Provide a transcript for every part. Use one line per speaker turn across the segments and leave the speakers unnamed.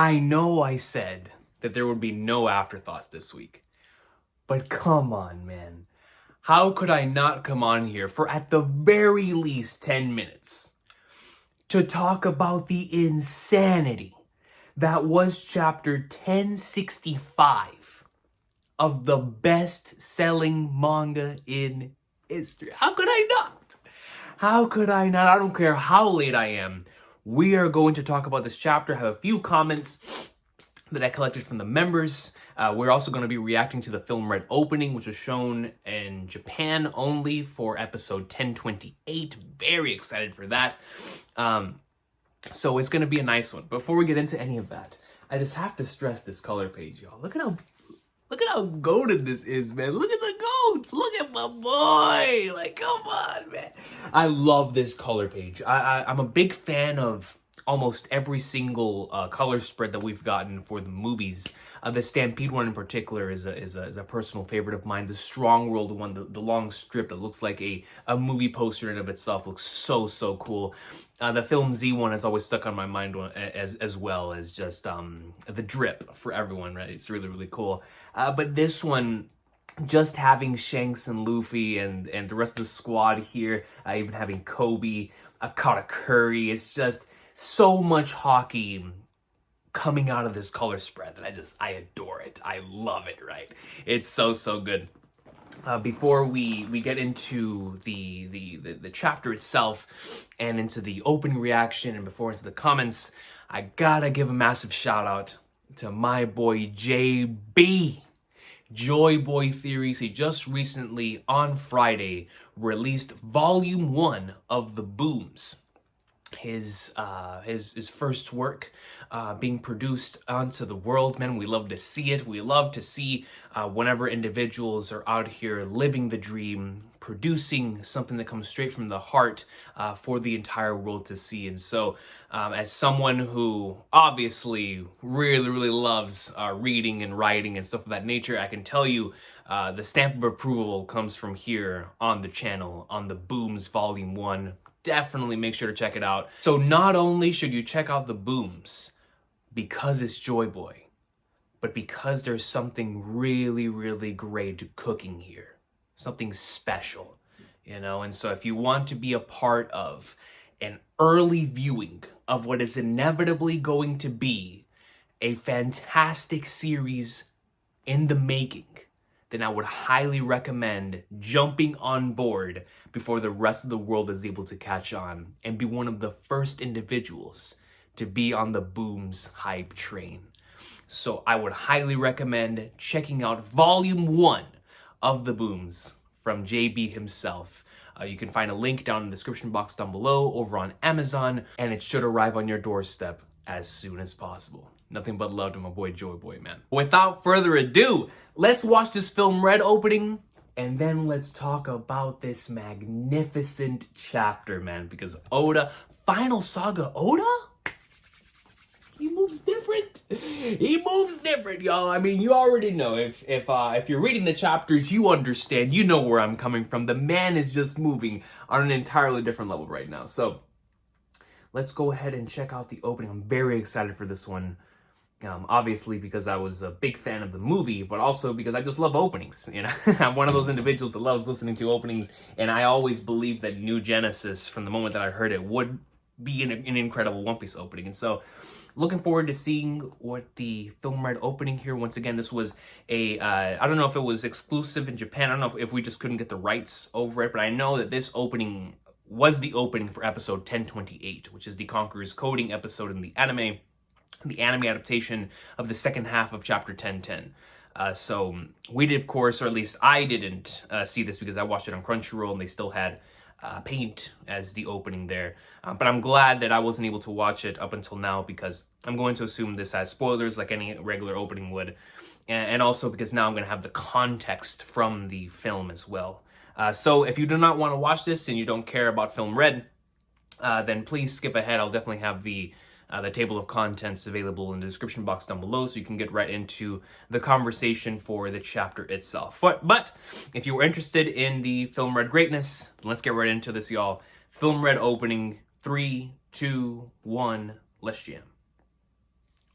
I know I said that there would be no afterthoughts this week, but come on, man. How could I not come on here for at the very least 10 minutes to talk about the insanity that was chapter 1065 of the best-selling manga in history? How could I not? How could I not? I don't care how late I am. We are going to talk about this chapter, have a few comments that I collected from the members. We're also going to be reacting to the film Red opening, which was shown in Japan only for episode 1028. Very excited for that. So it's going to be a nice one. Before we get into any of that, I just have to stress this color page, y'all. Look at how goated this is, man. Look at the goats. Look at my boy. Like, come on, man. I love this color page. I'm a big fan of almost every single color spread that we've gotten for the movies. The Stampede one in particular is a personal favorite of mine. The Strong World one, the long strip that looks like a movie poster in and of itself, looks so cool. The Film Z one has always stuck on my mind as well as just the drip for everyone, right? It's really cool. But this one, just having Shanks and Luffy and the rest of the squad here, even having Kobe, Katakuri, it's just so much hockey coming out of this color spread that I adore it. I love it, right? It's so good. Before we get into the chapter itself and into the opening reaction and before into the comments, I gotta give a massive shout out to my boy JB. Joyboy Theories. He just recently, on Friday, released volume 1 of The Booms. His first work being produced onto the world. Man, we love to see it. We love to see whenever individuals are out here living the dream, producing something that comes straight from the heart for the entire world to see. And so as someone who obviously really loves reading and writing and stuff of that nature, I can tell you the stamp of approval comes from here on the channel, on The Booms Volume 1. Definitely make sure to check it out. So not only should you check out The Booms because it's Joyboy, but because there's something really great cooking here. Something special, you know? And so if you want to be a part of an early viewing of what is inevitably going to be a fantastic series in the making, then I would highly recommend jumping on board before the rest of the world is able to catch on and be one of the first individuals to be on the Booms hype train. So I would highly recommend checking out volume 1 of The Booms from JB himself. You can find a link down in the description box down below over on Amazon, and it should arrive on your doorstep as soon as possible. Nothing but love to my boy Joyboy, man. Without further ado, let's watch this film Red opening, and then let's talk about this magnificent chapter, man. Because Oda, Final Saga Oda? He moves different. He moves different, y'all. I mean, you already know. If you're reading the chapters, you understand. You know where I'm coming from. The man is just moving on an entirely different level right now. So let's go ahead and check out the opening. I'm very excited for this one. Obviously because I was a big fan of the movie, but also because I just love openings. You know, I'm one of those individuals that loves listening to openings, and I always believed that New Genesis, from the moment that I heard it, would be an incredible One Piece opening. And so, looking forward to seeing what the film Red opening here. Once again, this was I don't know if it was exclusive in Japan. I don't know if we just couldn't get the rights over it, but I know that this opening was the opening for episode 1028, which is the Conqueror's Coding episode in the anime adaptation of the second half of chapter 1010. So we did, of course, or at least I didn't see this because I watched it on Crunchyroll and they still had Paint as the opening there. But I'm glad that I wasn't able to watch it up until now because I'm going to assume this has spoilers like any regular opening would. And also because now I'm going to have the context from the film as well. So if you do not want to watch this and you don't care about film Red, then please skip ahead. I'll definitely have the table of contents available in the description box down below so you can get right into the conversation for the chapter itself. But if you were interested in the film Red greatness, let's get right into this, y'all. Film Red opening, 3, 2, 1, let's jam.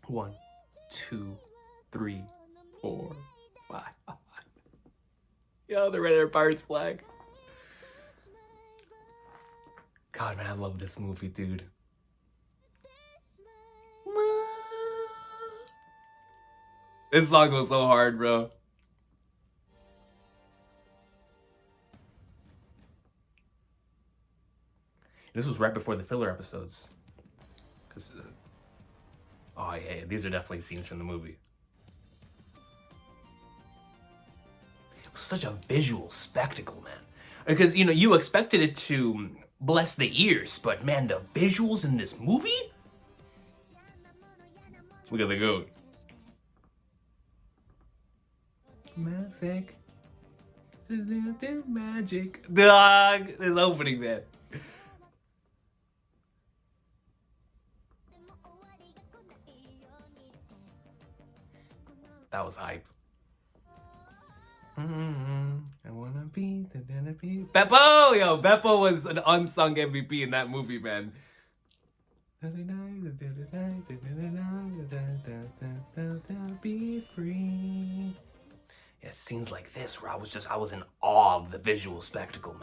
1, 2, 3, 4, 5. Yo, the Red Empire's flag. God, man, I love this movie, dude. This song goes so hard, bro. This was right before the filler episodes. Oh yeah, these are definitely scenes from the movie. It was such a visual spectacle, man. Because, you know, you expected it to bless the ears, but man, the visuals in this movie? Look at the goat. Magic. Magic. Dog! This opening, man. That was hype. I wanna be Beppo! Yo, Beppo was an unsung MVP in that movie, man. Be free. Yeah, scenes like this where I was in awe of the visual spectacle,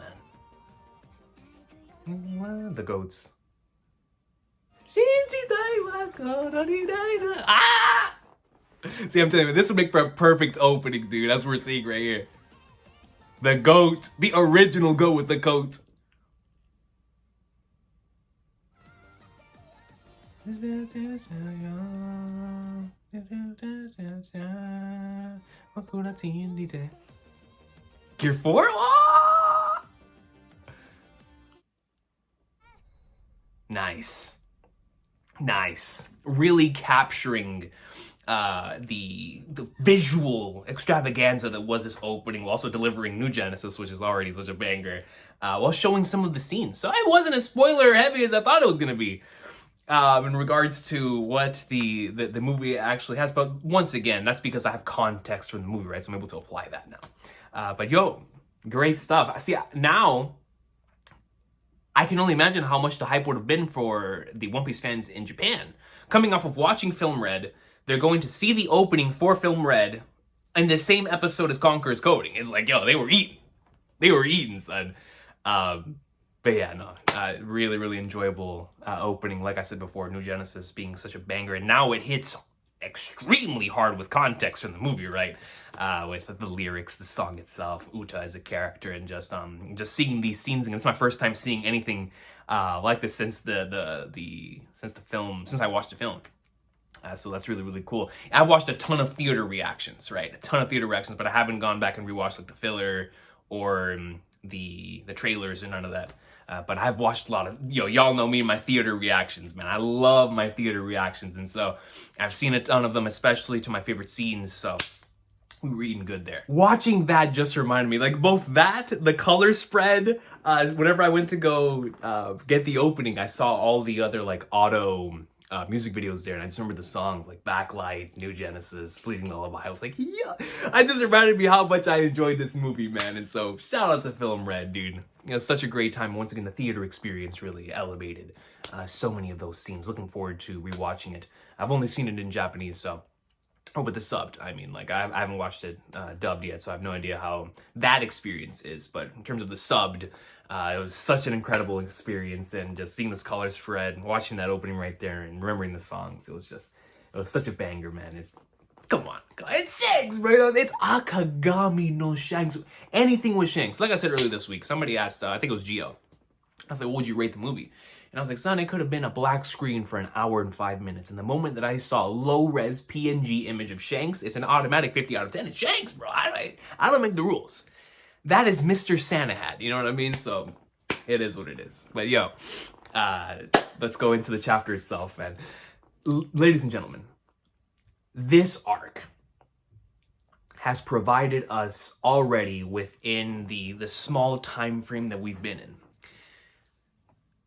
man. The goats. Ah! See, I'm telling you, this would make for a perfect opening, dude. That's what we're seeing right here. The goat. The original goat with the coat. Gear 4? Oh! Nice. Nice. Really capturing the visual extravaganza that was this opening, while also delivering New Genesis, which is already such a banger, while showing some of the scenes. So it wasn't as spoiler heavy as I thought it was gonna be in regards to what the movie actually has. But once again, that's because I have context from the movie, right? So I'm able to apply that now. But yo, great stuff. I see now. I can only imagine how much the hype would have been for the One Piece fans in Japan. Coming off of watching Film Red, they're going to see the opening for Film Red in the same episode as Conqueror's Coding. It's like, yo, they were eating. They were eating, son. But yeah, no, really, really enjoyable opening. Like I said before, New Genesis being such a banger. And now it hits extremely hard with context from the movie, right? With the lyrics, the song itself, Uta as a character, and just seeing these scenes. And it's my first time seeing anything like this since I watched the film. So that's really, really cool. I've watched a ton of theater reactions, right? A ton of theater reactions, but I haven't gone back and rewatched like the filler or the trailers or none of that. But I've watched a lot of, y'all know me and my theater reactions, man. I love my theater reactions. And so I've seen a ton of them, especially to my favorite scenes. So we were eating good there. Watching that just reminded me, like both that, the color spread, whenever I went to go get the opening, I saw all the other like auto music videos there, and I just remember the songs like Backlight, New Genesis, Fleeting Lullaby. I was like, yeah, I just reminded me how much I enjoyed this movie, man. And so shout out to Film Red, dude. Such a great time. Once again, the theater experience really elevated so many of those scenes. Looking forward to rewatching it. I've only seen it in Japanese, or with the subbed. I mean, like I haven't watched it dubbed yet, so I have no idea how that experience is. But in terms of the subbed, it was such an incredible experience, and just seeing this color spread, watching that opening right there, and remembering the songs, it was such a banger, man. Come on, it's Shanks, bro. It's Akagami no Shanks. Anything with Shanks. Like I said earlier this week, somebody asked, I think it was Gio. I was like, what would you rate the movie? And I was like, son, it could have been a black screen for an hour and 5 minutes. And the moment that I saw a low-res PNG image of Shanks, it's an automatic 50 out of 10. It's Shanks, bro. I don't make the rules. That is Mr. Santa Hat. You know what I mean? So it is what it is. But yo, let's go into the chapter itself, man. Ladies and gentlemen, this arc has provided us already within the small time frame that we've been in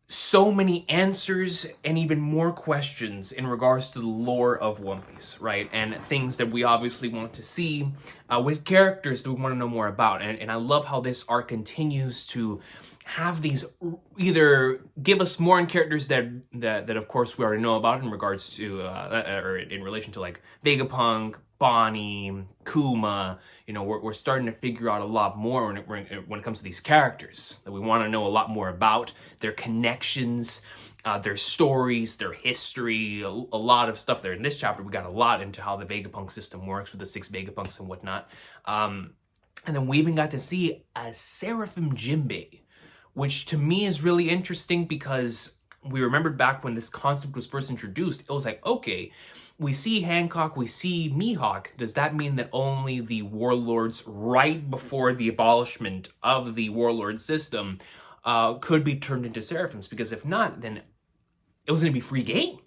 so many answers and even more questions in regards to the lore of One Piece, right? And things that we obviously want to see with characters that we want to know more about. And I love how this arc continues to have these either give us more on characters that of course we already know about in regards to or in relation to like Vegapunk, Bonnie, Kuma. You know, we're starting to figure out a lot more when it comes to these characters that we want to know a lot more about, their connections, their stories, their history, a lot of stuff there. In this chapter, we got a lot into how the Vegapunk system works with the 6 Vegapunks and whatnot. And then we even got to see a Seraphim Jinbei, which to me is really interesting because we remembered back when this concept was first introduced, it was like, okay, we see Hancock, we see Mihawk. Does that mean that only the warlords right before the abolishment of the warlord system could be turned into Seraphims? Because if not, then it was going to be free game.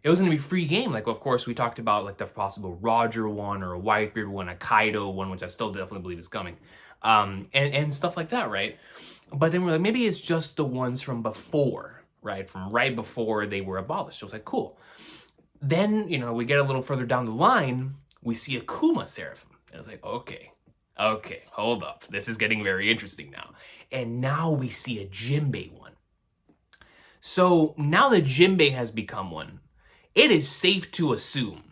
It was going to be free game. Like, of course, we talked about like the possible Roger one or a Whitebeard one, a Kaido one, which I still definitely believe is coming. And stuff like that, right? But then we're like, maybe it's just the ones from before, right? From right before they were abolished. So it was like, cool. Then, you know, we get a little further down the line, we see a Kuma Seraphim. And it's like, okay, hold up. This is getting very interesting now. And now we see a Jinbei one. So now that Jinbei has become one, it is safe to assume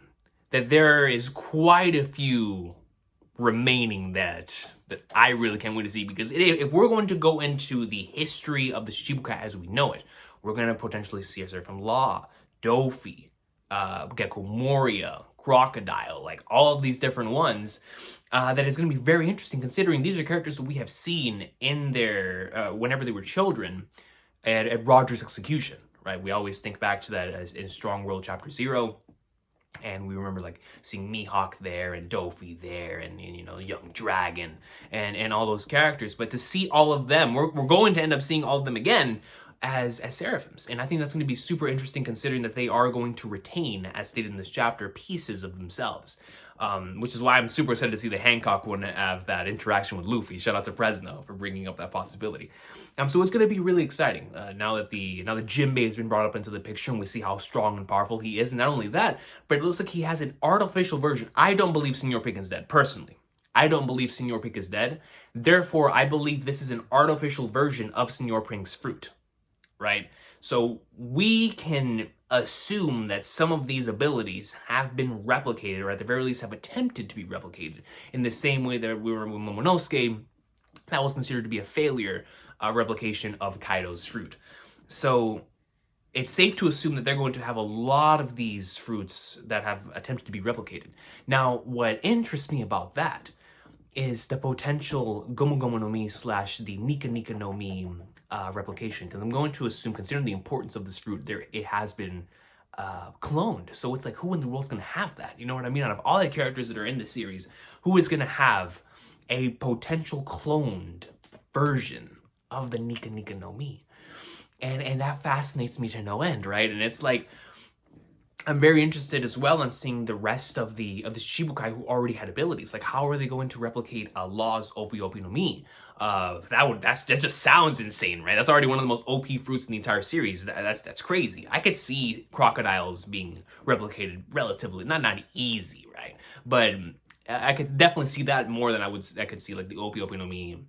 that there is quite a few remaining that I really can't wait to see, because if we're going to go into the history of the Shichibukai as we know it, we're going to potentially see a Seraphim Law, Dofi, Gecko Moria, Crocodile, like all of these different ones, that is going to be very interesting considering these are characters that we have seen in their, whenever they were children at Roger's execution, right? We always think back to that as in Strong World Chapter 0. And we remember like seeing Mihawk there and Dofi there and you know, Young Dragon and all those characters. But to see all of them, we're going to end up seeing all of them again as Seraphims. And I think that's going to be super interesting considering that they are going to retain, as stated in this chapter, pieces of themselves. Which is why I'm super excited to see the Hancock one have that interaction with Luffy. Shout out to Fresno for bringing up that possibility. So it's going to be really exciting now that Jinbei has been brought up into the picture and we see how strong and powerful he is. And not only that, but it looks like he has an artificial version. I don't believe Senor Pig is dead, personally. I don't believe Senor Pig is dead. Therefore, I believe this is an artificial version of Senor Pig's fruit, right? So we can assume that some of these abilities have been replicated, or at the very least have attempted to be replicated, in the same way that we were with Momonosuke. That was considered to be a failure replication of Kaido's fruit. So it's safe to assume that they're going to have a lot of these fruits that have attempted to be replicated. Now, what interests me about that is the potential Gomu Gomu no Mi / the Nika Nika no Mi replication. Because I'm going to assume, considering the importance of this fruit, it has been cloned. So it's like, who in the world's going to have that? You know what I mean? Out of all the characters that are in the series, who is going to have a potential cloned version of the Nika Nika no Mi? And that fascinates me to no end, right? And it's like, I'm very interested as well in seeing the rest of the Shichibukai who already had abilities. Like, how are they going to replicate Law's Opi Opi no Mi? That just sounds insane, right? That's already one of the most OP fruits in the entire series. That's crazy. I could see crocodiles being replicated relatively, not easy, right? But I could definitely see that more than I could see like the Opi Opi no Mi,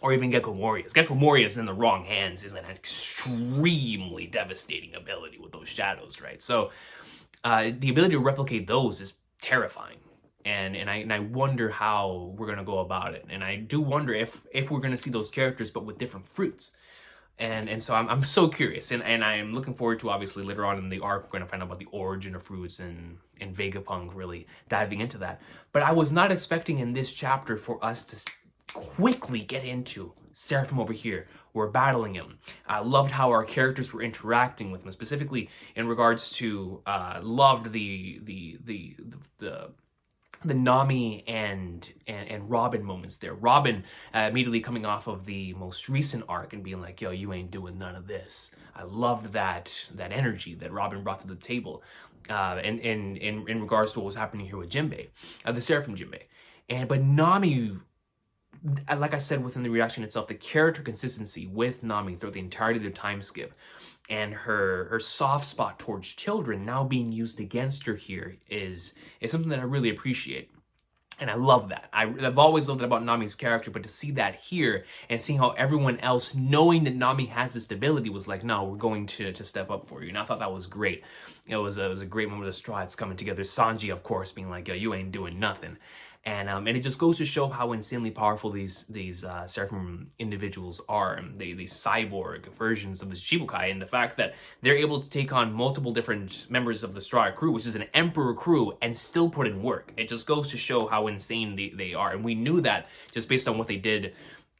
or even Gecko Morias. Gecko Morias in the wrong hands is an extremely devastating ability with those shadows, right? So the ability to replicate those is terrifying. And I wonder how we're going to go about it. And I do wonder if we're going to see those characters, but with different fruits. And so I'm so curious. And I'm looking forward to, obviously, later on in the arc, we're going to find out about the origin of fruits and Vegapunk really diving into that. But I was not expecting in this chapter for us to quickly get into Seraphim over here. We're battling him. I loved how our characters were interacting with him, specifically in regards to loved the Nami and Robin moments there. Robin immediately coming off of the most recent arc and being like, yo, you ain't doing none of this. I loved that energy that Robin brought to the table. And in regards to what was happening here with Jinbei, the Seraphim Jinbei. But Nami like I said within the reaction itself, the character consistency with Nami throughout the entirety of the time skip, and her soft spot towards children now being used against her here is something that I really appreciate. And I love that. I've always loved it about Nami's character, but to see that here and seeing how everyone else, knowing that Nami has this ability, was like, no, we're going to step up for you. And I thought that was great. It was a great moment of the Straw Hats coming together. Sanji, of course, being like, yo, you ain't doing nothing. And it just goes to show how insanely powerful these Seraphim individuals are. These cyborg versions of the Shichibukai, and the fact that they're able to take on multiple different members of the Straw Hat crew, which is an Emperor crew, and still put in work. It just goes to show how insane they are. And we knew that just based on what they did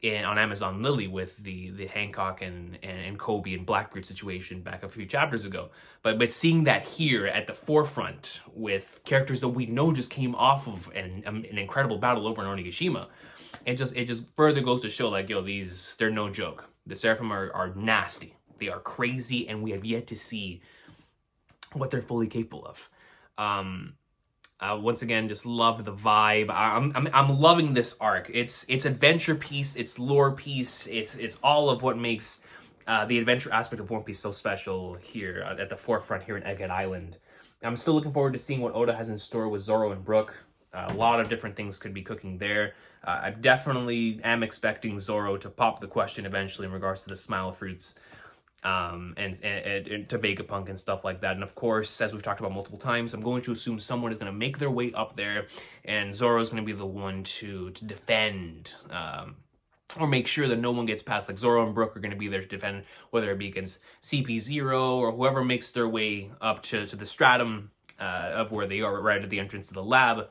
on Amazon Lily with the Hancock and Kobe and Blackbeard situation back a few chapters ago. But seeing that here at the forefront with characters that we know just came off of an incredible battle over in Onigashima, it just further goes to show, like, yo, they're no joke. The Seraphim are nasty. They are crazy, and we have yet to see what they're fully capable of. Once again, just love the vibe. I'm loving this arc. It's adventure piece, it's lore piece, it's all of what makes the adventure aspect of One Piece so special here at the forefront here in Egghead Island. I'm still looking forward to seeing what Oda has in store with Zoro and Brook. A lot of different things could be cooking there. I definitely am expecting Zoro to pop the question eventually in regards to the Smile Fruits. And to Vegapunk and stuff like that. And of course, as we've talked about multiple times, I'm going to assume someone is going to make their way up there, and Zoro is going to be the one to defend, or make sure that no one gets past. Like, Zoro and Brook are going to be there to defend, whether it be against CP0 or whoever makes their way up to the stratum of where they are, right at the entrance to the lab.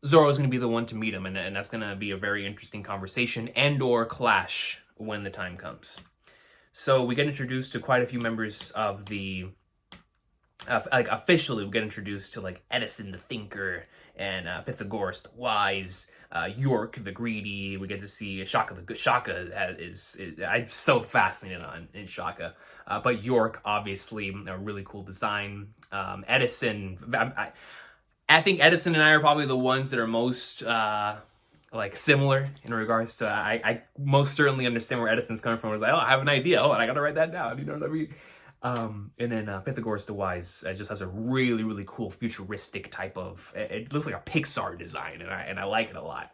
Zoro is going to be the one to meet him, and that's going to be a very interesting conversation and or clash when the time comes. So we get introduced to quite a few members of the, like, officially we get introduced to, like, Edison the Thinker, and Pythagoras the Wise, York the Greedy. We get to see Shaka the Good. Shaka is I'm so fascinated in Shaka. But York, obviously, a really cool design. Edison, I think Edison and I are probably the ones that are most like similar in regards to, I most certainly understand where Edison's coming from. It's like, oh, I have an idea. Oh, and I got to write that down. You know what I mean? And then Pythagoras the Wise just has a really, really cool futuristic type of, it looks like a Pixar design, and I like it a lot.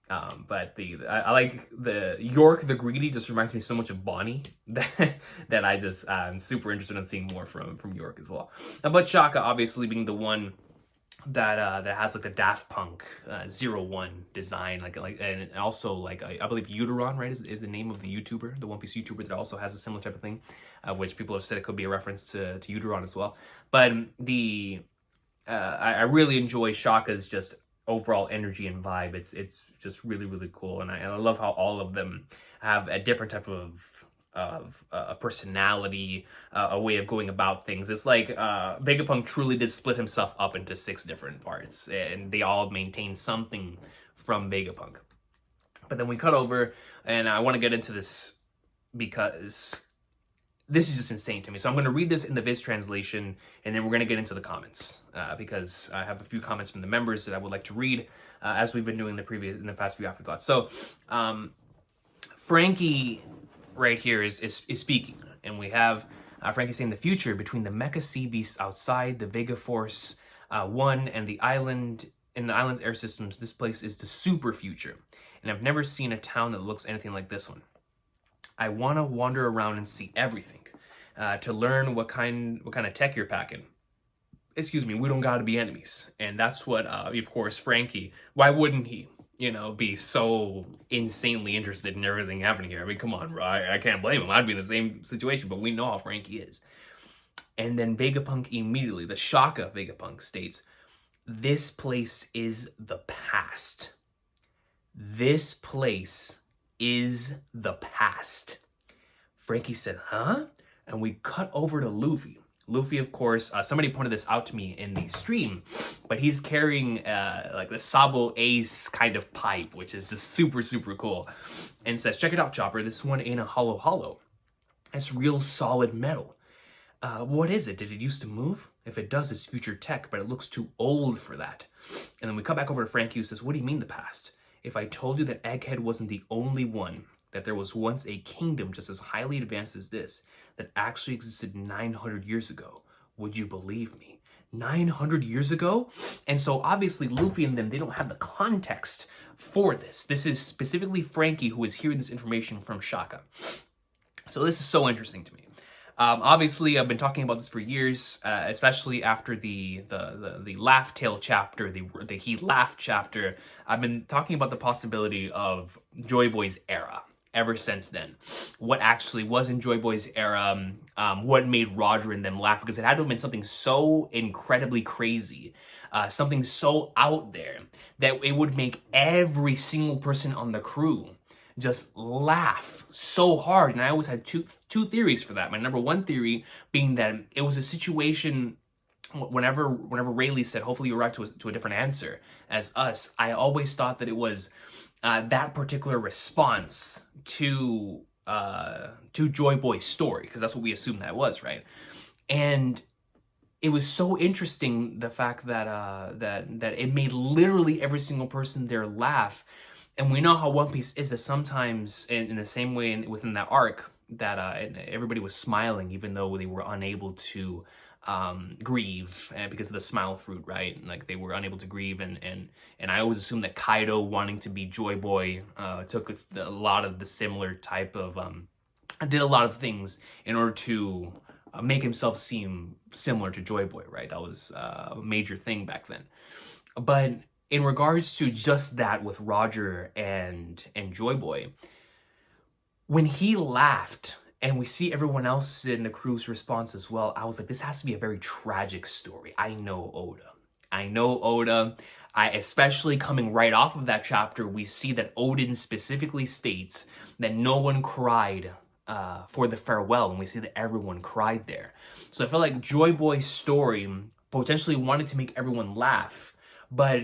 But I like the York the Greedy, just reminds me so much of Bonnie that I'm super interested in seeing more from York as well. But Shaka obviously being the one that has like the Daft Punk 01 design, and also like I believe Uteron, right, is the name of the YouTuber, the One Piece YouTuber that also has a similar type of thing, which people have said it could be a reference to Uteron as well. But I really enjoy Shaka's just overall energy and vibe. It's just really, really cool, and I love how all of them have a different type of a personality, a way of going about things. It's like Vegapunk truly did split himself up into 6 different parts, and they all maintain something from Vegapunk. But then we cut over, and I want to get into this because this is just insane to me. So I'm going to read this in the Viz translation, and then we're going to get into the comments, because I have a few comments from the members that I would like to read, as we've been doing in the past few Afterthoughts. So Frankie right here is speaking, and we have Frankie saying, the future between the mecha sea beasts outside, the Vega Force 1, and the island's air systems, this place is the super future, and I've never seen a town that looks anything like this one. I want to wander around and see everything, to learn what kind of tech you're packing. Excuse me, we don't gotta be enemies. And that's what, of course, Frankie, why wouldn't he, be so insanely interested in everything happening here? I mean, come on, bro, I can't blame him. I'd be in the same situation, but we know how Frankie is. And then Vegapunk immediately, the Shaka Vegapunk states, this place is the past. This place is the past. Frankie said, huh? And we cut over to Luffy. Luffy, of course, somebody pointed this out to me in the stream, but he's carrying like the Sabo Ace kind of pipe, which is just super, super cool. And says, check it out, Chopper. This one ain't a hollow. It's real solid metal. What is it? Did it used to move? If it does, it's future tech, but it looks too old for that. And then we come back over to Frankie, who says, what do you mean the past? if I told you that Egghead wasn't the only one, that there was once a kingdom just as highly advanced as this that actually existed 900 years ago? Would you believe me? 900 years ago? And so obviously Luffy and them, they don't have the context for this. This is specifically Frankie who is hearing this information from Shaka. So this is so interesting to me. Obviously, I've been talking about this for years, especially after the Laugh Tale chapter, the He Laughed chapter. I've been talking about the possibility of Joyboy's era ever since then. What actually was in Joyboy's era, what made Roger and them laugh, because it had to have been something so incredibly crazy, something so out there, that it would make every single person on the crew just laugh so hard. And I always had two theories for that. My number one theory being that it was a situation, whenever Rayleigh said, hopefully you arrive to a different answer as us, I always thought that it was that particular response to Joyboy's story, because that's what we assumed that was, right? And it was so interesting, the fact that that it made literally every single person there laugh. And we know how One Piece is, that sometimes, in the same way within that arc, that everybody was smiling even though they were unable to grieve, because of the smile fruit, right? Like, they were unable to grieve, and I always assumed that Kaido wanting to be Joyboy took a lot of the similar type of did a lot of things in order to make himself seem similar to Joyboy, right? That was a major thing back then. But in regards to just that with Roger and Joyboy, when he laughed and we see everyone else in the crew's response as well, I was like, this has to be a very tragic story. I know Oda. Especially coming right off of that chapter, we see that Odin specifically states that no one cried for the farewell, and we see that everyone cried there. So I felt like Joyboy's story potentially wanted to make everyone laugh, but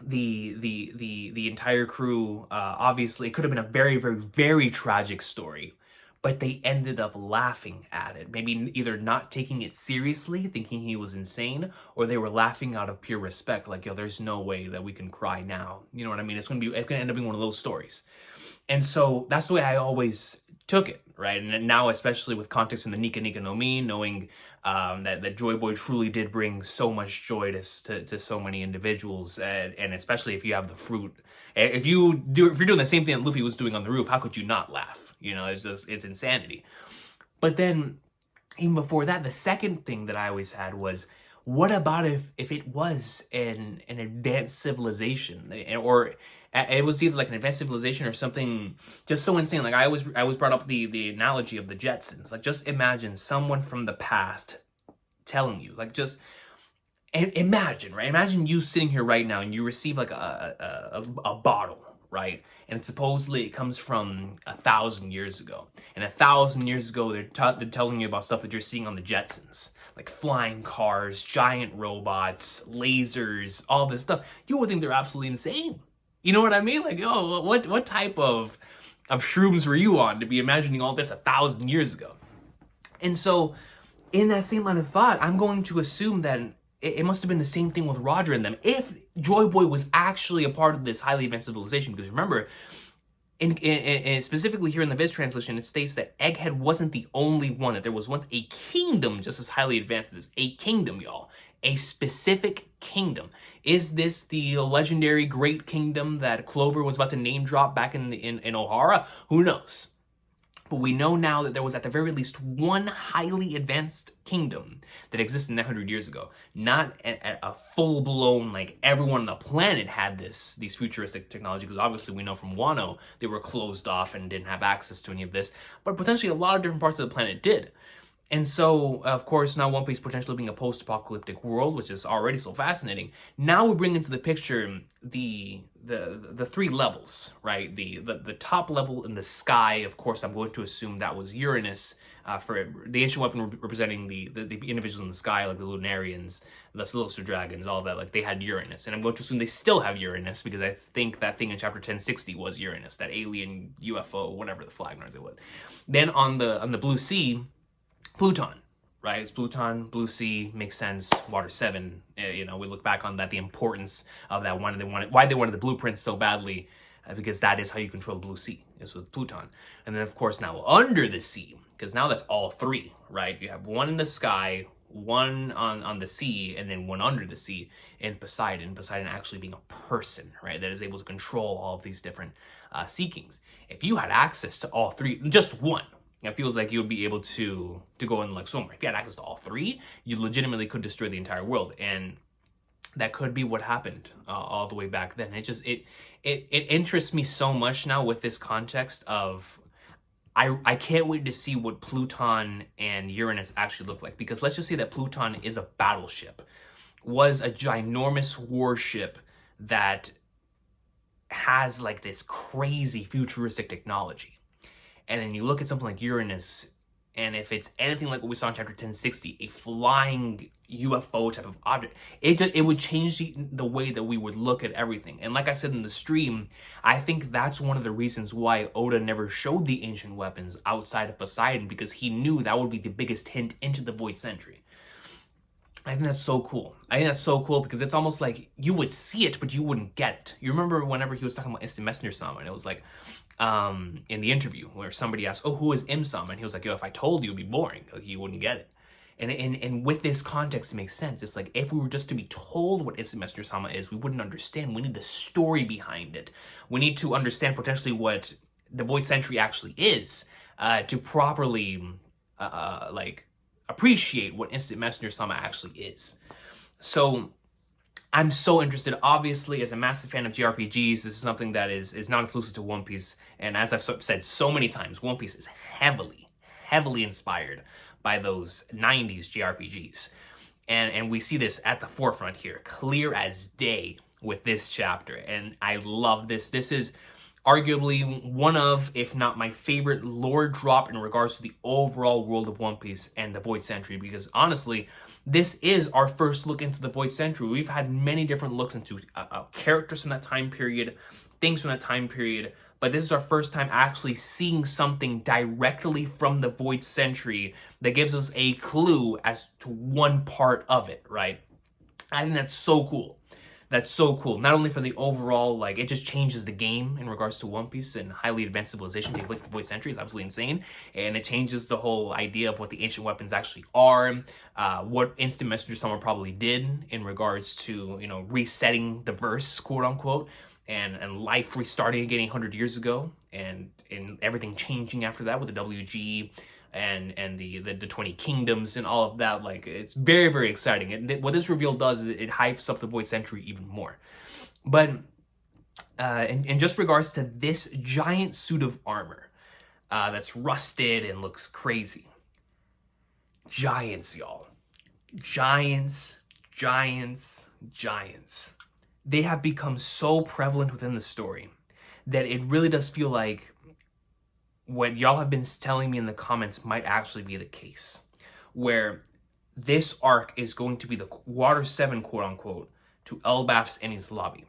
the entire crew, obviously it could have been a very, very, very tragic story, but they ended up laughing at it. Maybe either not taking it seriously, thinking he was insane, or they were laughing out of pure respect, like, yo, there's no way that we can cry now. You know what I mean? It's gonna end up being one of those stories. And so that's the way I always took it, right? And now, especially with context from the Nika Nika no Mi, knowing that Joyboy truly did bring so much joy to so many individuals, and especially if you have the fruit. If you're doing the same thing that Luffy was doing on the roof, how could you not laugh? You know, it's insanity. But then, even before that, the second thing that I always had was, what about if it was an advanced civilization, or it was either like an advanced civilization or something just so insane. Like, I always brought up the analogy of the Jetsons. Like, just imagine someone from the past telling you, like, just imagine, right? Imagine you sitting here right now and you receive like a bottle, right? And supposedly it comes from 1,000 years ago. And 1,000 years ago, they're telling you about stuff that you're seeing on the Jetsons, like flying cars, giant robots, lasers, all this stuff. You would think they're absolutely insane. You know what I mean? Like, yo, what type of shrooms were you on to be imagining all this 1,000 years ago? And so, in that same line of thought, I'm going to assume that it must have been the same thing with Roger and them. If Joyboy was actually a part of this highly advanced civilization, because remember, in specifically here in the Viz translation, it states that Egghead wasn't the only one, that there was once a kingdom just as highly advanced as this. A kingdom, y'all. A specific kingdom. Is this the legendary Great Kingdom that Clover was about to name drop back in Ohara? Who knows? But we know now that there was at the very least one highly advanced kingdom that existed 900 years ago. Not a full-blown, like, everyone on the planet had these futuristic technology, because obviously we know from Wano they were closed off and didn't have access to any of this, but potentially a lot of different parts of the planet did. And so, of course, now One Piece potentially being a post-apocalyptic world, which is already so fascinating. Now we bring into the picture the three levels, right? The top level in the sky, of course, I'm going to assume that was Uranus, for the ancient weapon representing the individuals in the sky, like the Lunarians, the Celestial Dragons, all that, like, they had Uranus. And I'm going to assume they still have Uranus, because I think that thing in chapter 1060 was Uranus, that alien UFO, whatever the flag knows it was. Then on the blue sea, Pluton, right? It's Pluton, Blue Sea, makes sense. Water 7, you know, we look back on that, the importance of that one, and why they wanted the blueprints so badly, because that is how you control the Blue Sea, is with Pluton. And then, of course, now under the sea, because now that's all three, right? You have one in the sky, one on the sea, and then one under the sea in Poseidon. Poseidon actually being a person, right, that is able to control all of these different sea kings. If you had access to all three, just one, it feels like you would be able to go in like somewhere. If you had access to all three, you legitimately could destroy the entire world, and that could be what happened all the way back then. It interests me so much now with this context of I can't wait to see what Pluton and Uranus actually look like, because let's just say that Pluton is a battleship, was a ginormous warship that has like this crazy futuristic technology. And then you look at something like Uranus, and if it's anything like what we saw in chapter 1060, a flying UFO type of object, it would change the way that we would look at everything. And like I said in the stream, I think that's one of the reasons why Oda never showed the ancient weapons outside of Poseidon, because he knew that would be the biggest hint into the Void Century. I think that's so cool. I think that's so cool because it's almost like you would see it, but you wouldn't get it. You remember whenever he was talking about Instant Messenger Sama, and it was like, in the interview where somebody asked, oh, who is Im-sama? And he was like, yo, if I told you, it'd be boring. Like, you wouldn't get it. And with this context, it makes sense. It's like, if we were just to be told what Instant Messenger Sama is, we wouldn't understand. We need the story behind it. We need to understand potentially what the Void Century actually is, to properly, like, appreciate what Instant Messenger Sama actually is. So I'm so interested. Obviously, as a massive fan of JRPGs, this is something that is not exclusive to One Piece. And as I've said so many times, One Piece is heavily inspired by those 90s JRPGs. And we see this at the forefront here, clear as day with this chapter. And I love this. This is arguably one of, if not my favorite lore drop in regards to the overall world of One Piece and the Void Century, because honestly, this is our first look into the Void Century. We've had many different looks into characters from that time period, things from that time period, but this is our first time actually seeing something directly from the Void Century that gives us a clue as to one part of it, right? I think that's so cool. That's so cool. Not only for the overall, like, it just changes the game in regards to One Piece and highly advanced civilization taking place in the Void Century is absolutely insane. And it changes the whole idea of what the ancient weapons actually are, what Instant Messenger Sama probably did in regards to, you know, resetting the verse, quote unquote, and life restarting again 800 years ago, and everything changing after that with the WG and the 20 kingdoms and all of that. Like, it's very, very exciting. And what this reveal does is it hypes up the Void Century even more. But in just regards to this giant suit of armor that's rusted and looks crazy. Giants, y'all. Giants. They have become so prevalent within the story that it really does feel like what y'all have been telling me in the comments might actually be the case, where this arc is going to be the Water 7, quote unquote, to Elbaf's Enies Lobby,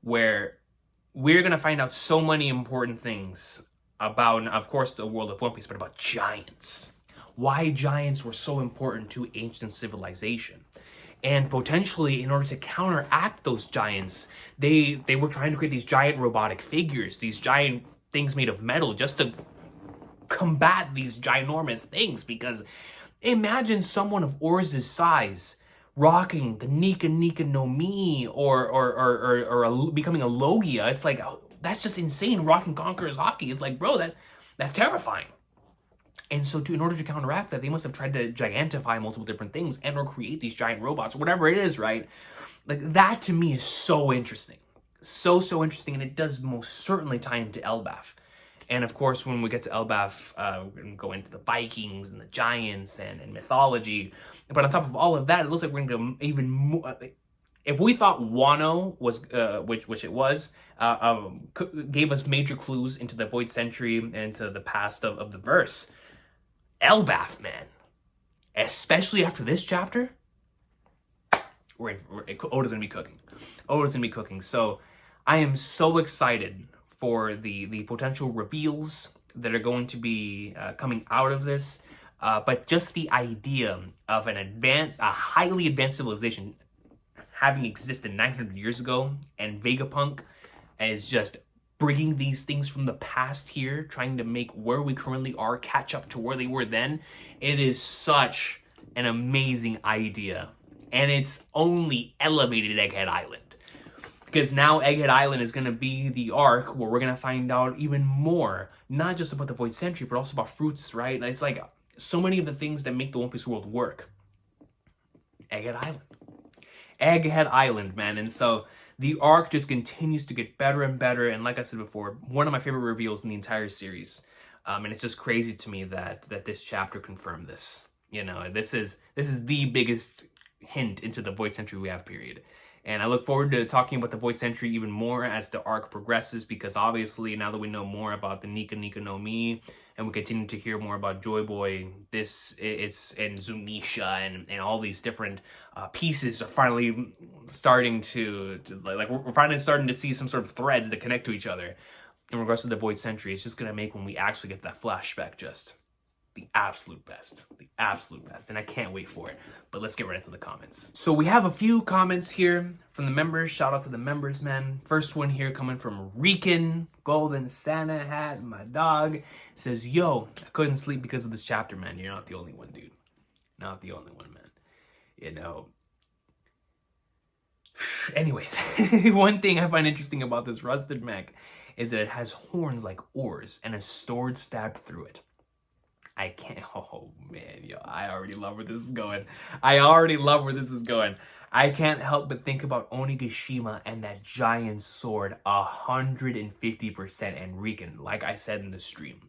where we're going to find out so many important things about, of course, the world of One Piece, but about giants. Why giants were so important to ancient civilization. And potentially, in order to counteract those giants, they were trying to create these giant robotic figures, these giant things made of metal, just to combat these ginormous things. Because imagine someone of Orz's size rocking the Nika Nika no Mi or becoming a Logia. It's like, oh, that's just insane. Rocking Conqueror's Hockey. It's like, bro, that's terrifying. And so in order to counteract that, they must have tried to gigantify multiple different things and or create these giant robots, whatever it is, right? Like, that to me is so interesting. So interesting, and it does most certainly tie into Elbaf. And of course, when we get to Elbaf, we're going to go into the Vikings and the giants and mythology. But on top of all of that, it looks like we're going to go even more. If we thought Wano was, which it was, gave us major clues into the Void Century and into the past of the verse, Elbaf, man, especially after this chapter, Oda's going to be cooking. Oda's going to be cooking. So I am so excited for the potential reveals that are going to be coming out of this. But just the idea of a highly advanced civilization having existed 900 years ago, and Vegapunk is just bringing these things from the past here, trying to make where we currently are catch up to where they were then. It is such an amazing idea, and it's only elevated Egghead Island. Because now Egghead Island is going to be the arc where we're going to find out even more, not just about the Void Century, but also about fruits, right? It's like so many of the things that make the One Piece world work. Egghead Island. Egghead Island, man. And so the arc just continues to get better and better. And like I said before, one of my favorite reveals in the entire series. And it's just crazy to me that this chapter confirmed this. You know, this is the biggest hint into the Void Century we have, period. And I look forward to talking about the Void Century even more as the arc progresses, because obviously now that we know more about the Nika no Mi, and we continue to hear more about Joyboy, and Zunisha and all these different pieces are finally starting to we're finally starting to see some sort of threads that connect to each other. In regards to the Void Century, it's just going to make when we actually get that flashback just the absolute best. The absolute best. And I can't wait for it. But let's get right into the comments. So we have a few comments here from the members. Shout out to the members, man. First one here coming from Recon, Golden Santa Hat, my dog. Says, yo, I couldn't sleep because of this chapter, man. You're not the only one, dude. Not the only one, man. You know. Anyways, one thing I find interesting about this rusted mech is that it has horns like oars and a sword stabbed through it. I can't, oh man, yo, I already love where this is going. I can't help but think about Onigashima and that giant sword 150%. And Recon, like I said in the stream,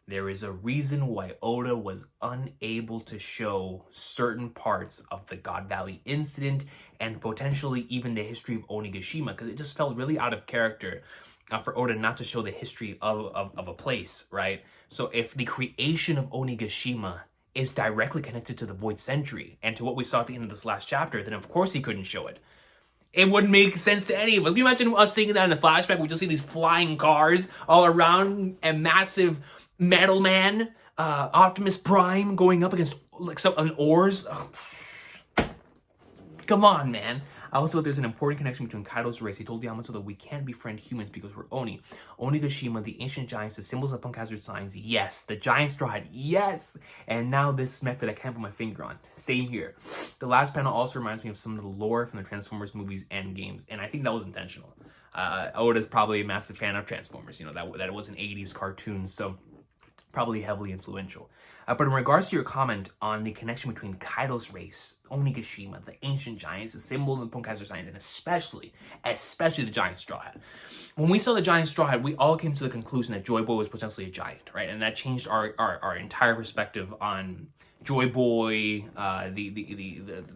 there is a reason why Oda was unable to show certain parts of the God Valley incident and potentially even the history of Onigashima, because it just felt really out of character for Oda not to show the history of a place, right? So if the creation of Onigashima is directly connected to the Void Century and to what we saw at the end of this last chapter, then of course he couldn't show it. It wouldn't make sense to any of us. Can you imagine us seeing that in the flashback? We just see these flying cars all around, a massive metal man, Optimus Prime going up against like an oars. Oh, come on, man. Also, there's an important connection between Kaido's race. He told Yamato that we can't befriend humans because we're Oni. Onigashima, the ancient giants, the symbols of punk hazard signs, yes. The giant straw hat, yes. And now this mech that I can't put my finger on. Same here. The last panel also reminds me of some of the lore from the Transformers movies and games, and I think that was intentional. Oda's probably a massive fan of Transformers, you know, that it was an 80s cartoon, so probably heavily influential. But in regards to your comment on the connection between Kaido's race, Onigashima, the ancient giants, the symbol of the punk hazard signs, and especially the giant straw hat. When we saw the giant straw hat, we all came to the conclusion that Joyboy was potentially a giant, right? And that changed our entire perspective on Joyboy,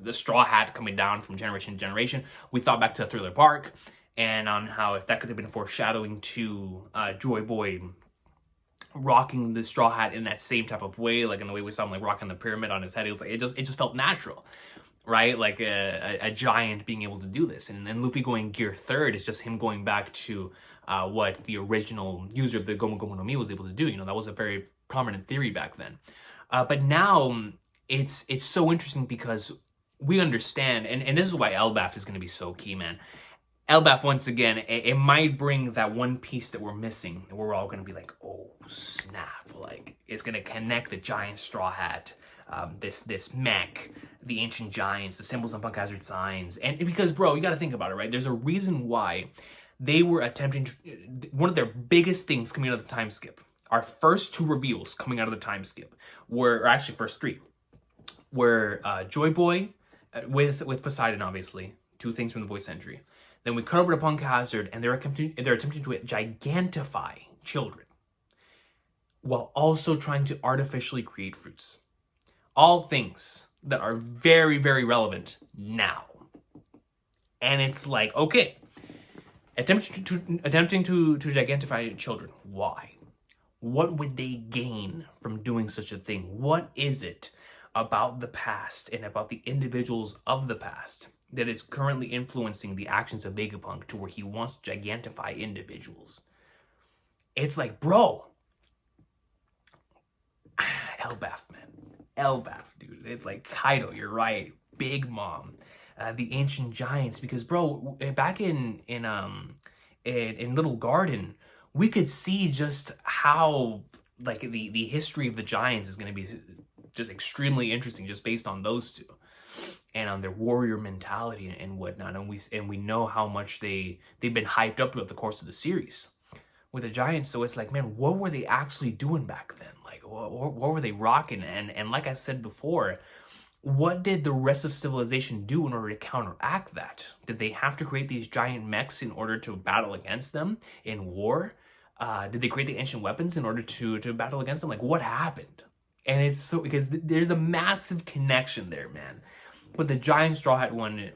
the straw hat coming down from generation to generation. We thought back to Thriller Bark, and on how if that could have been foreshadowing to Joyboy rocking the straw hat in that same type of way, like in the way we saw him like rocking the pyramid on his head. It was like it just felt natural, right? Like a giant being able to do this, and then Luffy going gear third is just him going back to what the original user of the Gomu Gomu no Mi was able to do. You know, that was a very prominent theory back then. But now it's so interesting because we understand, and this is why Elbaf is going to be so key, man. Elbaf, once again, it might bring that one piece that we're missing, and we're all going to be like, oh, snap. Like, it's going to connect the giant straw hat, this mech, the ancient giants, the symbols and punk hazard signs. And because, bro, you got to think about it, right? There's a reason why they were attempting to, one of their biggest things coming out of the time skip, our first two reveals coming out of the time skip were, or actually first three, were Joyboy with Poseidon, obviously, two things from the Void Century. Then we cut over to Punk Hazard, and they're attempting to gigantify children while also trying to artificially create fruits. All things that are very, very relevant now. And it's like, okay, attempting to gigantify children. Why? What would they gain from doing such a thing? What is it about the past and about the individuals of the past that is currently influencing the actions of Vegapunk to where he wants to gigantify individuals? It's like, bro, Elbaf, man. Elbaf, dude. It's like Kaido, you're right. Big Mom. The ancient giants, because bro, back in Little Garden, we could see just how like the history of the giants is going to be just extremely interesting, just based on those two and on their warrior mentality and whatnot. And we know how much they've been hyped up throughout the course of the series with the giants. So it's like, man, what were they actually doing back then? Like, what were they rocking? And like I said before, what did the rest of civilization do in order to counteract that? Did they have to create these giant mechs in order to battle against them in war? Did they create the ancient weapons in order to battle against them? Like, what happened? And it's so, because there's a massive connection there, man. But the giant Straw Hat one,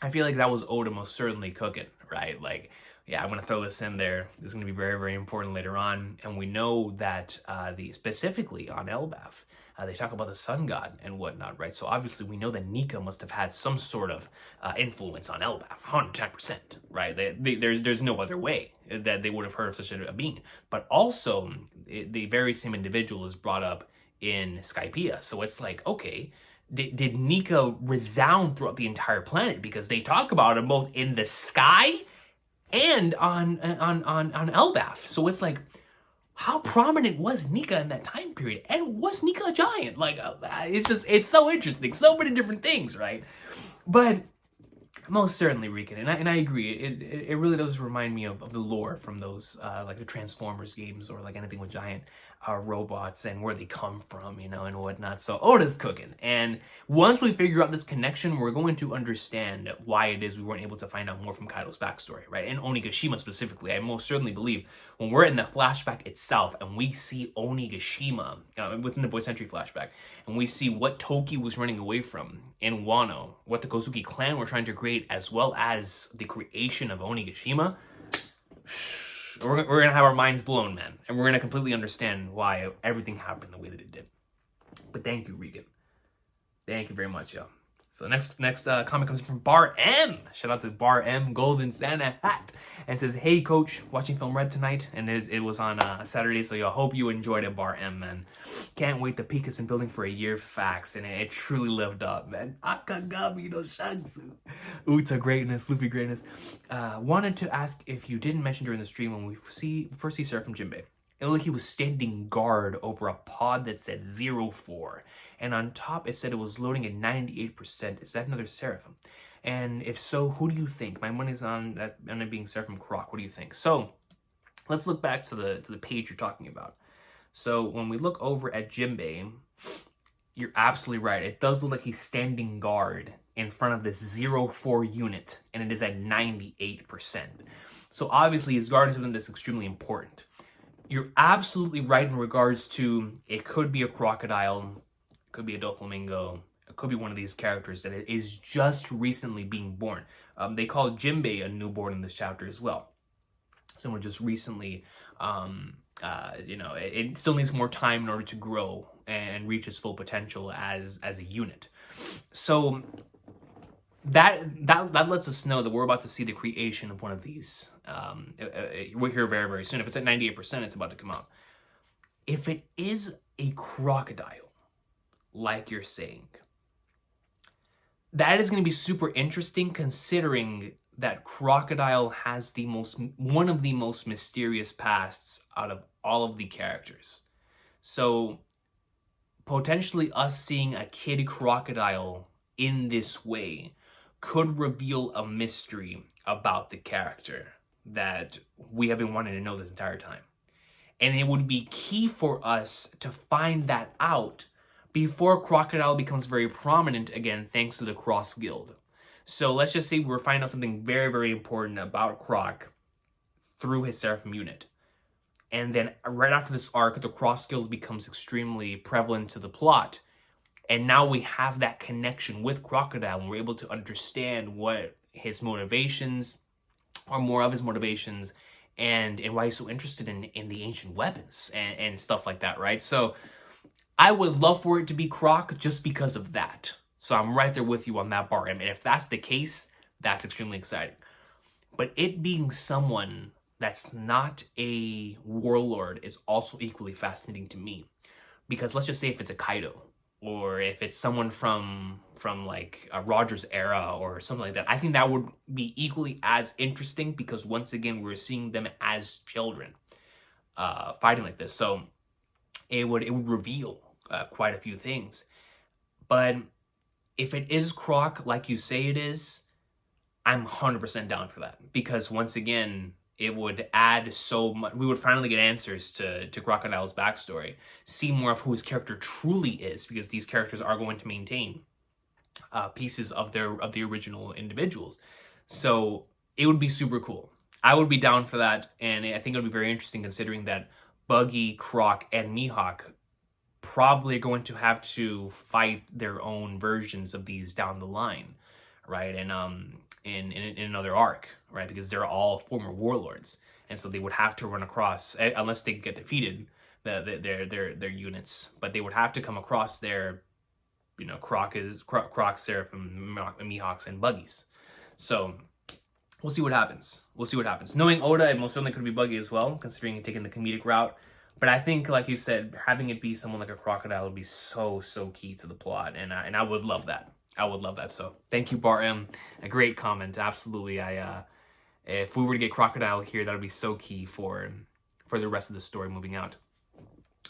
I feel like that was Oda most certainly cooking, right? Like, yeah, I'm going to throw this in there. This is going to be very, very important later on. And we know that specifically on Elbaf, they talk about the sun god and whatnot, right? So obviously we know that Nika must have had some sort of influence on Elbaf, 110%, right? There's no other way that they would have heard of such a being. But also, the very same individual is brought up in Skypiea. So it's like, okay, did Nika resound throughout the entire planet? Because they talk about him both in the sky and on Elbaf. So it's like, how prominent was Nika in that time period? And was Nika a giant? Like, it's so interesting. So many different things, right? But most certainly Recon, and I agree. It really does remind me of the lore from those like the Transformers games, or like anything with giant robots and where they come from, you know, and whatnot. So Oda's cooking, and once we figure out this connection, we're going to understand why it is we weren't able to find out more from Kaido's backstory, right? And Onigashima specifically, I most certainly believe when we're in the flashback itself and we see Onigashima within the Boy Century flashback, and we see what Toki was running away from in Wano, what the Kozuki clan were trying to create, as well as the creation of Onigashima, we're going to have our minds blown, man. And we're going to completely understand why everything happened the way that it did. But thank you, Regan. Thank you very much, y'all. So the next comment comes from Bar M. Shout out to Bar M, Golden Santa Hat. And says, hey, coach, watching Film Red tonight. And it was on Saturday, so I hope you enjoyed it, Bar M, man. Can't wait. The peak has been building for a year, facts. And it truly lived up, man. Akagami no Shansu. Uta greatness, Luffy greatness. Wanted to ask if you didn't mention during the stream when we first see Seraphim Jinbei. It looked like he was standing guard over a pod that said 04. And on top, it said it was loading at 98%. Is that another Seraphim? And if so, who do you think? My money's on it being Seraphim Croc. What do you think? So let's look back to the page you're talking about. So when we look over at Jinbei, you're absolutely right. It does look like he's standing guard in front of this 04 unit, and it is at 98%. So obviously his guard is something that's extremely important. You're absolutely right in regards to it could be a crocodile, it could be a Doflamingo, it could be one of these characters that is just recently being born. They call Jinbei a newborn in this chapter as well. Someone just recently, it still needs more time in order to grow and reach its full potential as a unit. So that lets us know that we're about to see the creation of one of these. We're here very, very soon. If it's at 98%, it's about to come out. If it is a crocodile, like you're saying, that is going to be super interesting, considering that crocodile has one of the most mysterious pasts out of all of the characters. So potentially us seeing a kid crocodile in this way could reveal a mystery about the character that we have been wanting to know this entire time. And it would be key for us to find that out before Crocodile becomes very prominent again, thanks to the Cross Guild. So let's just say we're finding out something very, very important about Croc through his Seraphim unit. And then right after this arc, the Cross Guild becomes extremely prevalent to the plot. And now we have that connection with Crocodile, and we're able to understand what his motivations, or more of his motivations, and why he's so interested in the ancient weapons and stuff like that, right? So I would love for it to be Croc just because of that. So I'm right there with you on that bar. And if that's the case, that's extremely exciting. But it being someone that's not a warlord is also equally fascinating to me. Because let's just say if it's a Kaido, or if it's someone from like a Rogers era or something like that, I think that would be equally as interesting, because once again we're seeing them as children fighting like this. So it would reveal quite a few things. But if it is Croc like you say it is, I'm 100% down for that, because once again, it would add so much. We would finally get answers to Crocodile's backstory, see more of who his character truly is, because these characters are going to maintain pieces of the original individuals. So it would be super cool. I would be down for that, and I think it would be very interesting, considering that Buggy, Croc, and Mihawk probably are going to have to fight their own versions of these down the line, right? And in another arc, right? Because they're all former warlords, and so they would have to run across, unless they get defeated, their units, but they would have to come across their, Croc, Seraphim, Mihawks, and Buggies. So we'll see what happens. We'll see what happens. Knowing Oda, it most certainly could be Buggy as well, considering taking the comedic route. But I think, like you said, having it be someone like a Crocodile would be so key to the plot, and I would love that. I would love that. So thank you, Bar M. A great comment. Absolutely. If we were to get Crocodile here, that would be so key for the rest of the story moving out.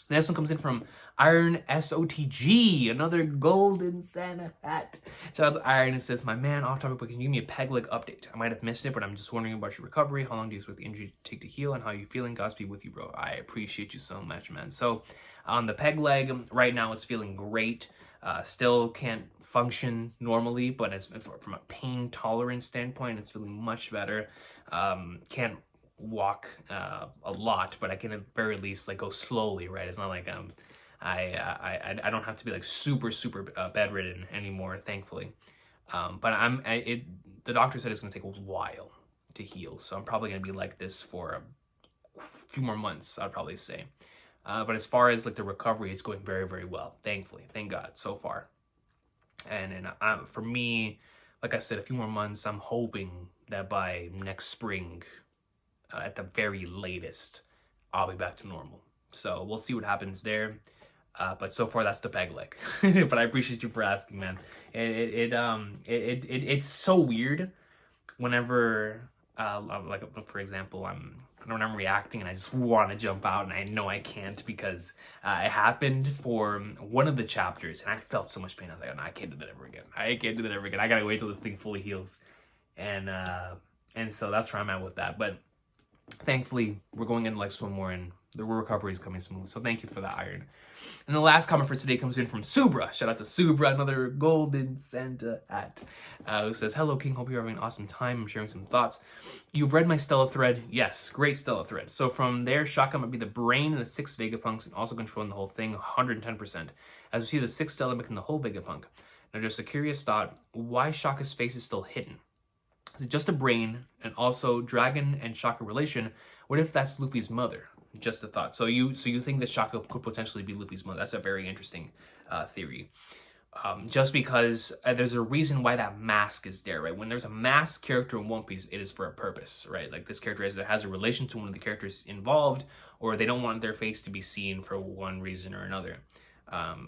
The next one comes in from Iron SOTG, another golden Santa hat. Shout out to Iron. It says, my man, off topic, but can you give me a peg leg update? I might have missed it, but I'm just wondering about your recovery. How long do you expect the injury to take to heal, and how are you feeling? Godspeed with you, bro. I appreciate you so much, man. So on the peg leg, right now it's feeling great. Still can't function normally, but from a pain tolerance standpoint, it's feeling much better. Can't walk a lot, but I can at the very least like go slowly, right? It's not like I don't have to be like super bedridden anymore, thankfully. But the doctor said it's gonna take a while to heal, so I'm probably gonna be like this for a few more months, I'd probably say. But as far as like the recovery, it's going very well, thankfully, thank God, so far. And for me, like I said, a few more months. I'm hoping that by next spring, at the very latest, I'll be back to normal. So we'll see what happens there. But so far, that's the peg leg. But I appreciate you for asking, man. It's so weird whenever, like for example, when I'm reacting and I just want to jump out and I know I can't, because it happened for one of the chapters and I felt so much pain. I was like, no, I can't do that ever again. I can't do that ever again. I gotta wait till this thing fully heals. And so that's where I'm at with that. But thankfully, we're going into like swim more, and the recovery is coming smooth. So thank you for that, Iron. And the last comment for today comes in from Subra. Shout out to Subra, another golden Santa hat, who says, hello, King. Hope you're having an awesome time. I'm sharing some thoughts. You've read my Stella thread. Yes, great Stella thread. So from there, Shaka might be the brain and the 6 Vegapunks, and also controlling the whole thing 110%. As we see the 6 Stella making the whole Vegapunk. Now, just a curious thought, why Shaka's face is still hidden? Is it just a brain? And also, Dragon and Shaka relation, what if that's Luffy's mother? Just a thought. So you think that Shaka could potentially be Luffy's mother? That's a very interesting theory. Just because there's a reason why that mask is there, right? When there's a masked character in One Piece, it is for a purpose, right? Like this character either has a relation to one of the characters involved, or they don't want their face to be seen for one reason or another.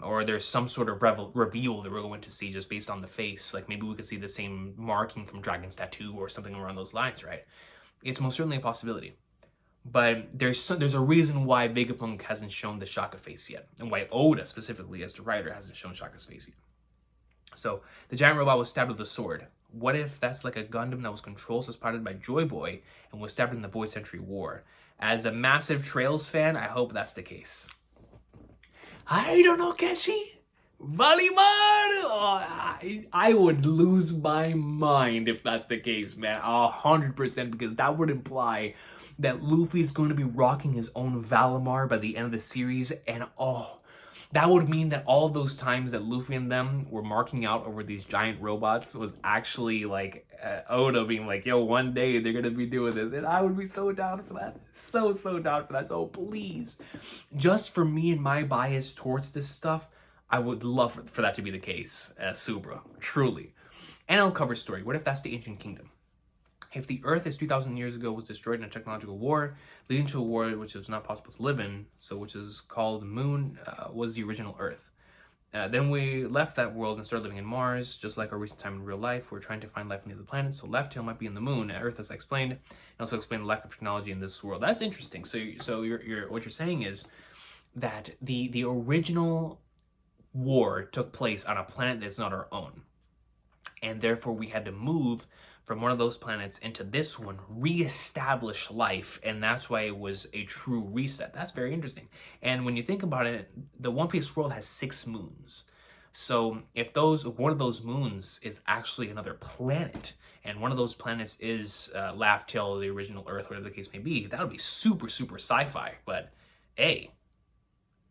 Or there's some sort of reveal that we're going to see just based on the face. Like maybe we could see the same marking from Dragon's tattoo or something around those lines, right? It's most certainly a possibility. But there's a reason why Vegapunk hasn't shown the Shaka face yet, and why Oda specifically, as the writer, hasn't shown Shaka's face yet. So the giant robot was stabbed with a sword. What if that's like a Gundam that was controlled as part by Joyboy and was stabbed in the Void Century War? As a massive Trails fan, I hope that's the case. I don't know, Keshi. Valimar! Oh, I would lose my mind if that's the case, man. 100%, because that would imply that Luffy's going to be rocking his own Valimar by the end of the series, and that would mean that all those times that Luffy and them were marking out over these giant robots was actually like Oda being like, yo, one day they're going to be doing this, and I would be so down for that. So down for that. So please, just for me and my bias towards this stuff, I would love for that to be the case, Subra, truly. And I'll cover story. What if that's the Ancient Kingdom? If the Earth is 2,000 years ago was destroyed in a technological war, leading to a war which was not possible to live in, so which is called Moon, was the original Earth. Then we left that world and started living in Mars, just like our recent time in real life. We're trying to find life on the other planets. So left tail might be in the moon. Earth, as I explained, and also explained the lack of technology in this world. That's interesting. So what you're saying is that the original war took place on a planet that's not our own, and therefore we had to move from one of those planets into this one, reestablish life, and that's why it was a true reset. That's very interesting. And when you think about it, the One Piece world has 6 moons. So if one of those moons is actually another planet, and one of those planets is Laugh-Tale, the original Earth, whatever the case may be, that would be super, super sci-fi. But hey,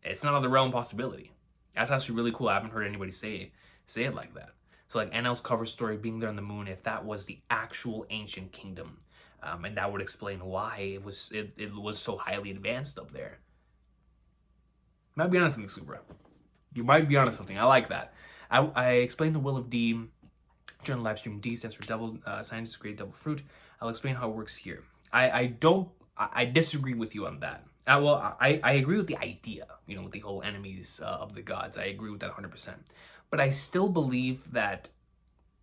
it's not out of the realm of possibility. That's actually really cool. I haven't heard anybody say it like that. So like NL's cover story being there on the moon, if that was the actual ancient kingdom, and that would explain why it was so highly advanced up there. You might be onto something, Supra. You might be onto something. I like that. I explained the will of D during the live stream. D stands for devil. Scientists create devil fruit. I'll explain how it works here. I disagree with you on that. I agree with the idea, with the whole enemies of the gods. I agree with that 100%. But I still believe that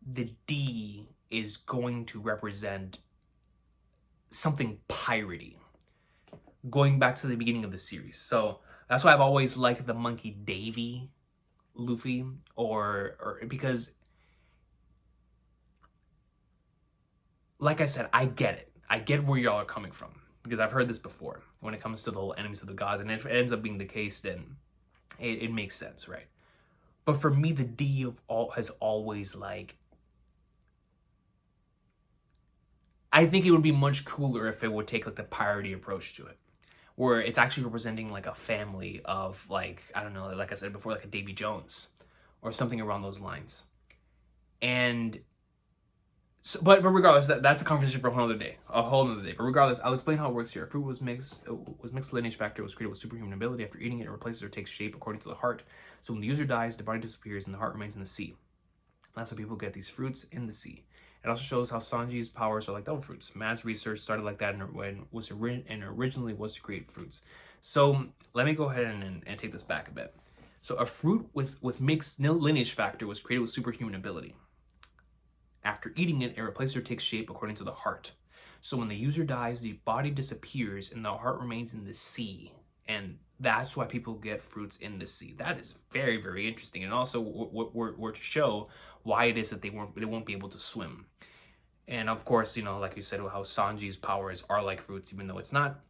the D is going to represent something piratey, going back to the beginning of the series. So that's why I've always liked the Monkey Davy Luffy, or because, like I said, I get it. I get where y'all are coming from, because I've heard this before when it comes to the whole enemies of the gods, and if it ends up being the case, then it makes sense, right? But for me, the D has always, I think it would be much cooler if it would take the piratey approach to it, where it's actually representing a family of I don't know, like I said before, a Davy Jones or something around those lines. And so, but regardless, that's a conversation for a whole other day. But regardless, I'll explain how it works here. Fruit was mixed lineage factor, was created with superhuman ability. After eating it, it replaces or takes shape according to the heart. So when the user dies, the body disappears and the heart remains in the sea. That's how people get these fruits in the sea. It also shows how Sanji's powers are like devil fruits. Mad's research started like that and originally was to create fruits. So let me go ahead and take this back a bit. So a fruit with mixed lineage factor was created with superhuman ability. After eating it, it replaces or takes shape according to the heart. So when the user dies, the body disappears and the heart remains in the sea. And that's why people get fruits in the sea. That is very, very interesting. And also we're to show why it is that they won't be able to swim. And of course, like you said, how Sanji's powers are like fruits, even though it's not,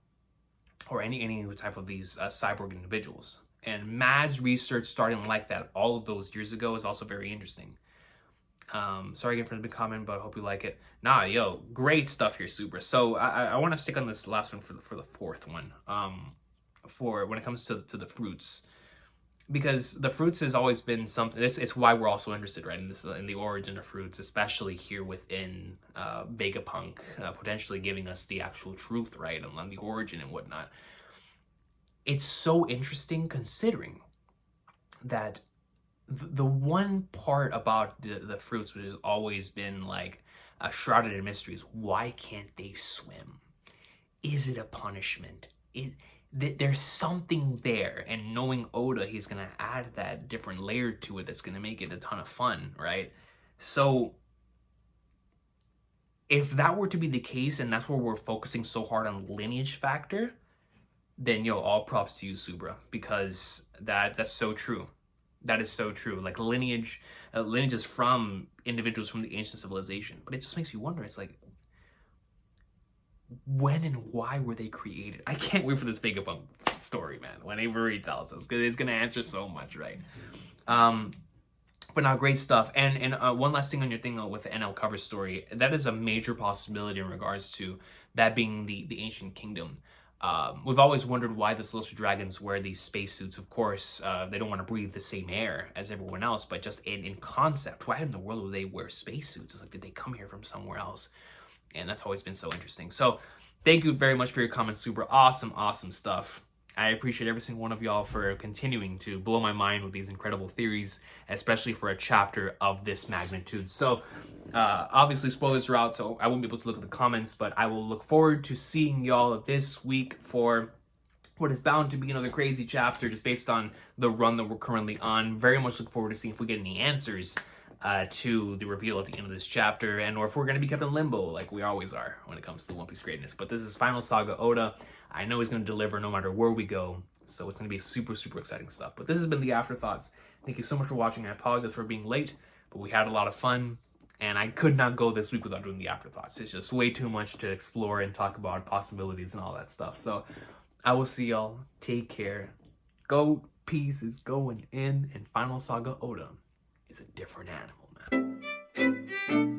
or any type of these cyborg individuals. And Mad's research starting like that all of those years ago is also very interesting. Sorry again for the big comment, but I hope you like it. Great stuff here, Super. So I want to stick on this last one for the fourth one. For when it comes to the fruits, because the fruits has always been something. It's why we're also interested, right, in the origin of fruits, especially here within Vegapunk, potentially giving us the actual truth, right, on the origin and whatnot. It's so interesting considering that the one part about the fruits which has always been shrouded in mystery is why can't they swim? Is it a punishment? There's something there, and knowing Oda, he's gonna add that different layer to it that's gonna make it a ton of fun, right? So if that were to be the case, and that's where we're focusing so hard on lineage factor, then all props to you, Subra, because that's so true. That is so true. Lineage is from individuals from the ancient civilization, but it just makes you wonder. It's when and why were they created? I can't wait for this Vegapunk story, man. Whenever he tells us, because it's gonna answer so much, right? But now, great stuff. And one last thing on your thing with the NL cover story, that is a major possibility in regards to that being the ancient kingdom. We've always wondered why the Celestial Dragons wear these spacesuits. Of course, they don't want to breathe the same air as everyone else, but just in concept, why in the world would they wear spacesuits? It's did they come here from somewhere else? And that's always been so interesting. So thank you very much for your comments. Super awesome stuff. I appreciate every single one of y'all for continuing to blow my mind with these incredible theories, especially for a chapter of this magnitude. So obviously spoilers are out, so I won't be able to look at the comments, but I will look forward to seeing y'all this week for what is bound to be another crazy chapter just based on the run that we're currently on. Very much look forward to seeing if we get any answers to the reveal at the end of this chapter, and or if we're going to be kept in limbo like we always are when it comes to One Piece greatness. But this is Final Saga Oda. I know he's going to deliver no matter where we go, so it's going to be super, super exciting stuff. But this has been the Afterthoughts. Thank you so much for watching. I apologize for being late, but we had a lot of fun, and I could not go this week without doing the Afterthoughts. It's just way too much to explore and talk about possibilities and all that stuff. So I will see y'all. Take care. Go Peace is going in, and Final Saga Oda is a different animal, man.